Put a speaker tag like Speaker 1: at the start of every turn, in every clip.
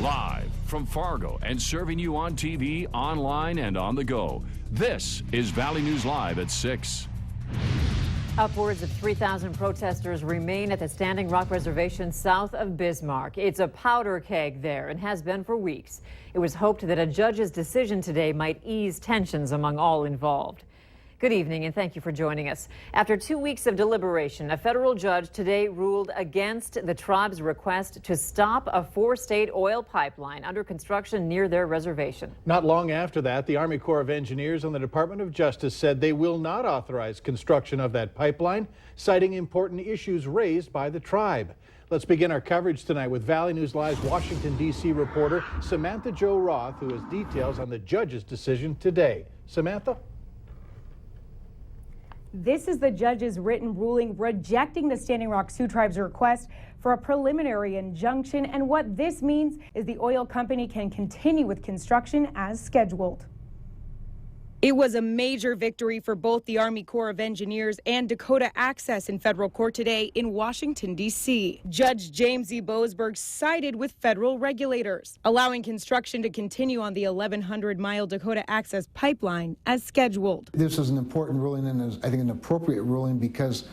Speaker 1: Live from Fargo and serving you on TV, online, and on the go. This is Valley News Live at 6.
Speaker 2: Upwards of 3,000 protesters remain at the Standing Rock Reservation south of Bismarck. It's a powder keg there and has been for weeks. It was hoped that a judge's decision today might ease tensions among all involved. Good evening and thank you for joining us. After 2 weeks of deliberation, a federal judge today ruled against the tribe's request to stop a four-state oil pipeline under construction near their reservation.
Speaker 3: Not long after that, the Army Corps of Engineers and the Department of Justice said they will not authorize construction of that pipeline, citing important issues raised by the tribe. Let's begin our coverage tonight with Valley News Live's Washington, D.C. reporter Samantha Jo Roth, who has details on the judge's decision today. Samantha?
Speaker 4: This is the judge's written ruling rejecting the Standing Rock Sioux Tribe's request for a preliminary injunction, and what this means is the oil company can continue with construction as scheduled. It was a major victory for both the Army Corps of Engineers and Dakota Access in federal court today in Washington, D.C. Judge James E. Boasberg sided with federal regulators, allowing construction to continue on the 1,100-mile Dakota Access pipeline as scheduled.
Speaker 5: This is an important ruling and I think an appropriate ruling because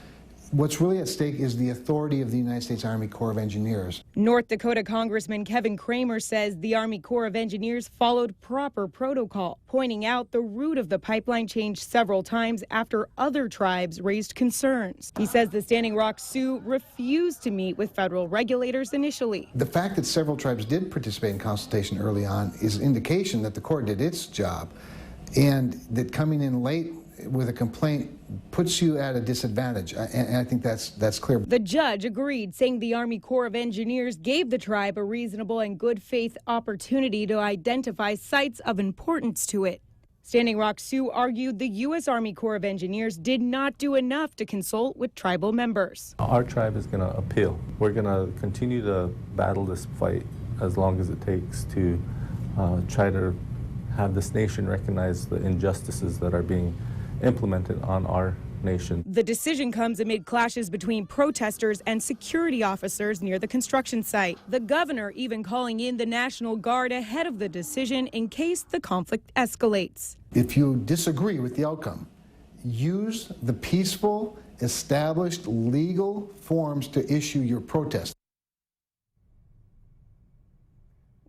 Speaker 5: what's really at stake is the authority of the United States Army Corps of Engineers.
Speaker 4: North Dakota Congressman Kevin Kramer says the Army Corps of Engineers followed proper protocol, pointing out the route of the pipeline changed several times after other tribes raised concerns. He says the Standing Rock Sioux refused to meet with federal regulators initially.
Speaker 5: The fact that several tribes did participate in consultation early on is an indication that the court did its job, and that coming in late with a complaint puts you at a disadvantage, and I think that's clear.
Speaker 4: The judge agreed, saying the Army Corps of Engineers gave the tribe a reasonable and good faith opportunity to identify sites of importance to it. Standing Rock Sioux argued the U.S. Army Corps of Engineers did not do enough to consult with tribal members.
Speaker 6: Our tribe is going to appeal. We're going to continue to battle this fight as long as it takes to try to have this nation recognize the injustices that are being implemented on our nation.
Speaker 4: The decision comes amid clashes between protesters and security officers near the construction site. The governor even calling in the National Guard ahead of the decision in case the conflict escalates.
Speaker 5: If you disagree with the outcome, use the peaceful, established legal forms to issue your protest.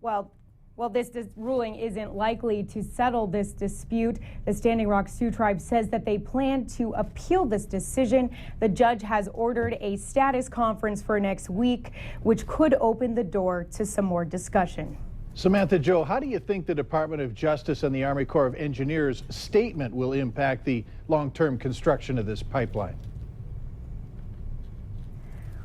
Speaker 5: Well,
Speaker 4: this ruling isn't likely to settle this dispute. The Standing Rock Sioux Tribe says that they plan to appeal this decision. The judge has ordered a status conference for next week, which could open the door to some more discussion.
Speaker 3: Samantha Jo, how do you think the Department of Justice and the Army Corps of Engineers statement will impact the long-term construction of this pipeline?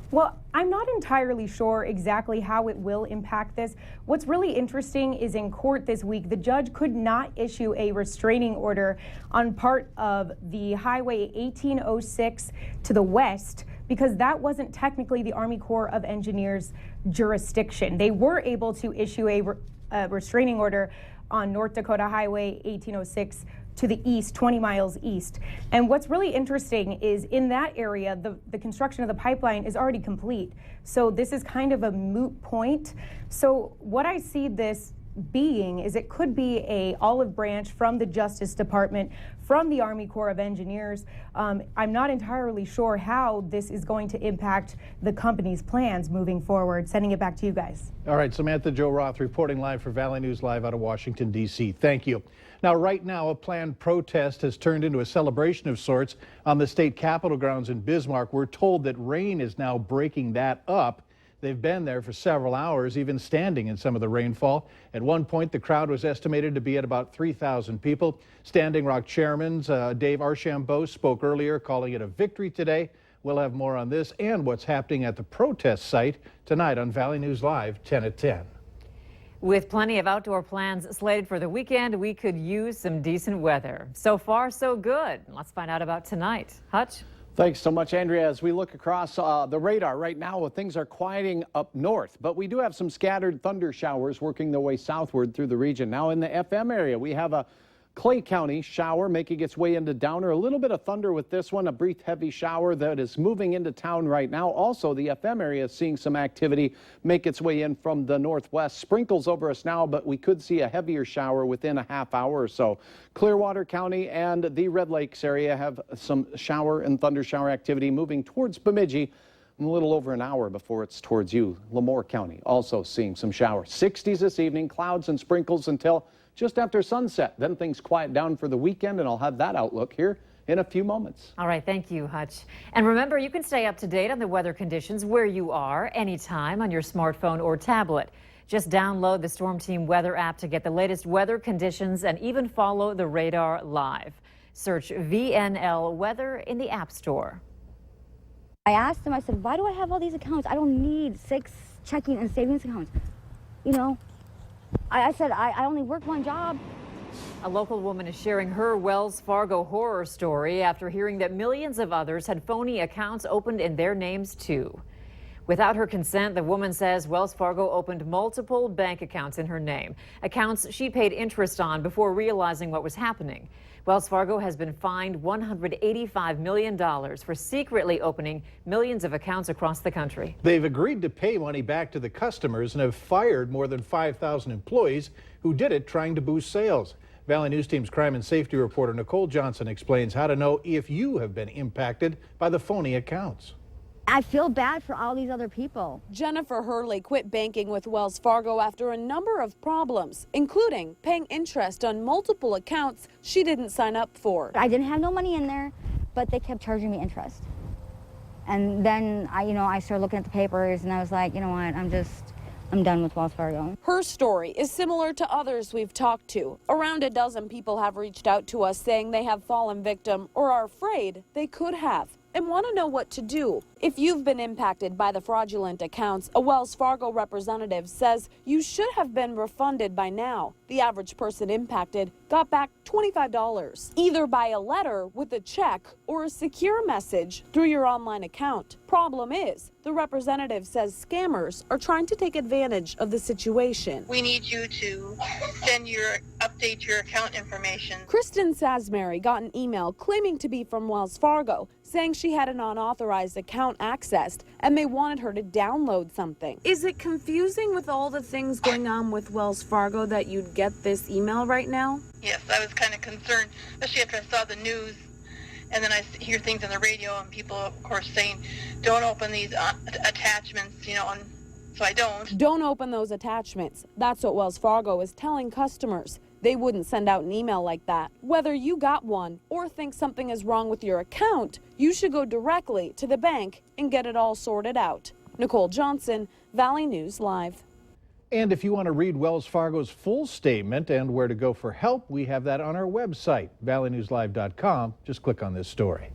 Speaker 4: Well, I'm not entirely sure exactly how it will impact this. What's really interesting is in court this week, the judge could not issue a restraining order on part of the Highway 1806 to the west because that wasn't technically the Army Corps of Engineers jurisdiction. They were able to issue a restraining order on North Dakota Highway 1806 to the east, 20 miles east. And what's really interesting is in that area, the construction of the pipeline is already complete. So this is kind of a moot point. So what I see this being is it could be a olive branch from the Justice Department, from the Army Corps of Engineers. I'm not entirely sure how this is going to impact the company's plans moving forward. Sending it back to you guys.
Speaker 3: All right, Samantha Jo Roth reporting live for Valley News Live out of Washington, D.C. Thank you. Now, right now, a planned protest has turned into a celebration of sorts on the state capitol grounds in Bismarck. We're told that rain is now breaking that up. They've been there for several hours, even standing in some of the rainfall. At one point, the crowd was estimated to be at about 3,000 people. Standing Rock Chairman Dave Archambault spoke earlier, calling it a victory today. We'll have more on this and what's happening at the protest site tonight on Valley News Live, 10 at 10.
Speaker 2: With plenty of outdoor plans slated for the weekend, we could use some decent weather. So far, so good. Let's find out about tonight. Hutch?
Speaker 7: Thanks so much, Andrea. As we look across the radar right now, things are quieting up north, but we do have some scattered thunder showers working their way southward through the region. Now in the FM area, we have a Clay County, shower making its way into Downer. A little bit of thunder with this one, a brief heavy shower that is moving into town right now. Also, the FM area is seeing some activity make its way in from the northwest. Sprinkles over us now, but we could see a heavier shower within a half hour or so. Clearwater County and the Red Lakes area have some shower and thunder shower activity moving towards Bemidji. A little over an hour before it's towards you. Lemoore County also seeing some showers. 60s this evening, clouds and sprinkles until just after sunset. Then things quiet down for the weekend, and I'll have that outlook here in a few moments.
Speaker 2: All right, thank you, Hutch. And remember, you can stay up to date on the weather conditions where you are anytime on your smartphone or tablet. Just download the Storm Team Weather app to get the latest weather conditions and even follow the radar live. Search VNL Weather in the App Store.
Speaker 8: I asked him, I said, why do I have all these accounts? I don't need 6 checking and savings accounts. You know, I said, I only work one job.
Speaker 2: A local woman is sharing her Wells Fargo horror story after hearing that millions of others had phony accounts opened in their names too. Without her consent, the woman says Wells Fargo opened multiple bank accounts in her name, accounts she paid interest on before realizing what was happening. Wells Fargo has been fined $185 million for secretly opening millions of accounts across the country.
Speaker 3: They've agreed to pay money back to the customers and have fired more than 5,000 employees who did it trying to boost sales. Valley News Team's crime and safety reporter Nicole Johnson explains how to know if you have been impacted by the phony accounts.
Speaker 8: I feel bad for all these other people.
Speaker 9: Jennifer Hurley quit banking with Wells Fargo after a number of problems, including paying interest on multiple accounts she didn't sign up for.
Speaker 8: I didn't have no money in there, but they kept charging me interest. And then I started looking at the papers and I was like, you know what, I'm done with Wells Fargo.
Speaker 9: Her story is similar to others we've talked to. Around a dozen people have reached out to us saying they have fallen victim or are afraid they could have and want to know what to do. If you've been impacted by the fraudulent accounts, a Wells Fargo representative says you should have been refunded by now. The average person impacted got back $25, either by a letter with a check or a secure message through your online account. Problem is, the representative says scammers are trying to take advantage of the situation.
Speaker 10: We need you to update your account information.
Speaker 9: Kristen Sasmary got an email claiming to be from Wells Fargo, saying she had an unauthorized account accessed and they wanted her to download something. Is it confusing with all the things going on with Wells Fargo that you'd get this email right now?
Speaker 10: Yes, I was kind of concerned, especially after I saw the news. And then I hear things on the radio and people, of course, saying, don't open these attachments, so I don't.
Speaker 9: Don't open those attachments. That's what Wells Fargo is telling customers. They wouldn't send out an email like that. Whether you got one or think something is wrong with your account, you should go directly to the bank and get it all sorted out. Nicole Johnson, Valley News Live.
Speaker 3: And if you want to read Wells Fargo's full statement and where to go for help, we have that on our website, valleynewslive.com. Just click on this story.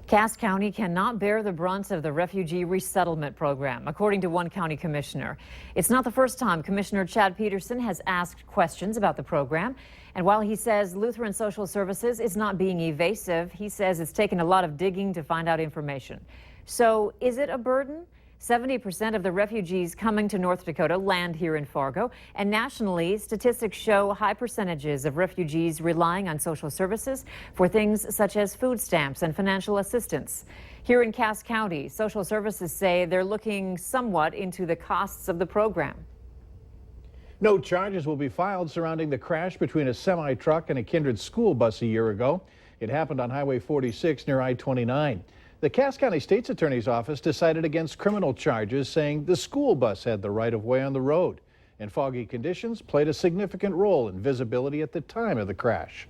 Speaker 2: Cass County cannot bear the brunt of the refugee resettlement program, according to one county commissioner. It's not the first time Commissioner Chad Peterson has asked questions about the program. And while he says Lutheran Social Services is not being evasive, he says it's taken a lot of digging to find out information. So is it a burden? 70% of the refugees coming to North Dakota land here in Fargo, and nationally, statistics show high percentages of refugees relying on social services for things such as food stamps and financial assistance. Here in Cass County, social services say they're looking somewhat into the costs of the program.
Speaker 3: No charges will be filed surrounding the crash between a semi-truck and a Kindred school bus a year ago. It happened on Highway 46 near I-29. The Cass County State's Attorney's Office decided against criminal charges, saying the school bus had the right-of-way on the road, and foggy conditions played a significant role in visibility at the time of the crash.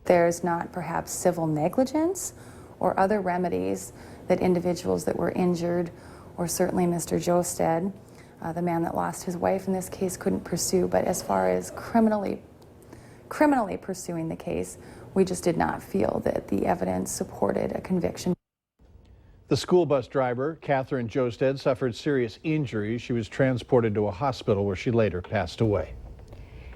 Speaker 11: There's not perhaps civil negligence or other remedies that individuals that were injured, or certainly Mr. Josted, the man that lost his wife in this case, couldn't pursue. But as far as criminally pursuing the case, we just did not feel that the evidence supported a conviction.
Speaker 3: The school bus driver, Catherine Josted, suffered serious injuries. She was transported to a hospital where she later passed away.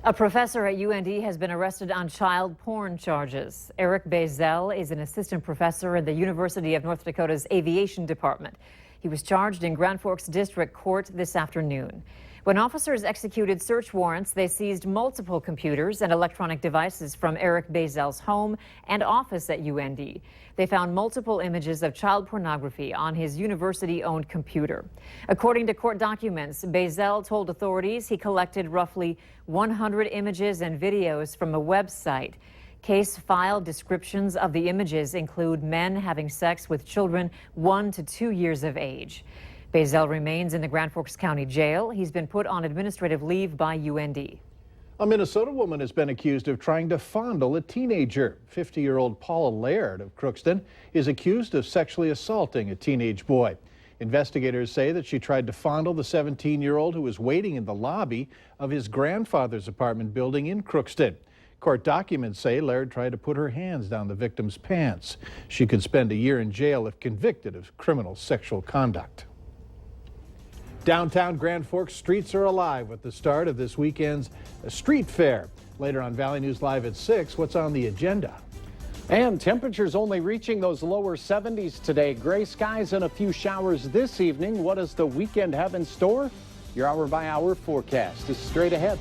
Speaker 2: A professor at UND has been arrested on child porn charges. Eric Bazel is an assistant professor in the University of North Dakota's Aviation Department. He was charged in Grand Forks District Court this afternoon. When officers executed search warrants, they seized multiple computers and electronic devices from Eric Bazel's home and office at UND. They found multiple images of child pornography on his university-owned computer. According to court documents, Bazel told authorities he collected roughly 100 images and videos from a website. Case file descriptions of the images include men having sex with children 1 to 2 years of age. Bazel remains in the Grand Forks County Jail. He's been put on administrative leave by UND.
Speaker 3: A Minnesota woman has been accused of trying to fondle a teenager. 50-year-old Paula Laird of Crookston is accused of sexually assaulting a teenage boy. Investigators say that she tried to fondle the 17-year-old who was waiting in the lobby of his grandfather's apartment building in Crookston. Court documents say Laird tried to put her hands down the victim's pants. She could spend a year in jail if convicted of criminal sexual conduct. Downtown Grand Forks streets are alive with the start of this weekend's street fair. Later on Valley News Live at 6, what's on the agenda?
Speaker 7: And temperatures only reaching those lower 70s today. Gray skies and a few showers this evening. What does the weekend have in store? Your hour-by-hour forecast is straight ahead.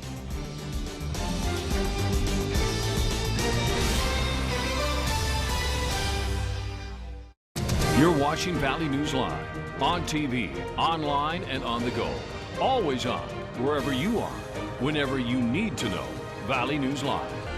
Speaker 1: You're watching Valley News Live on TV, online, and on the go. Always on, wherever you are, whenever you need to know. Valley News Live.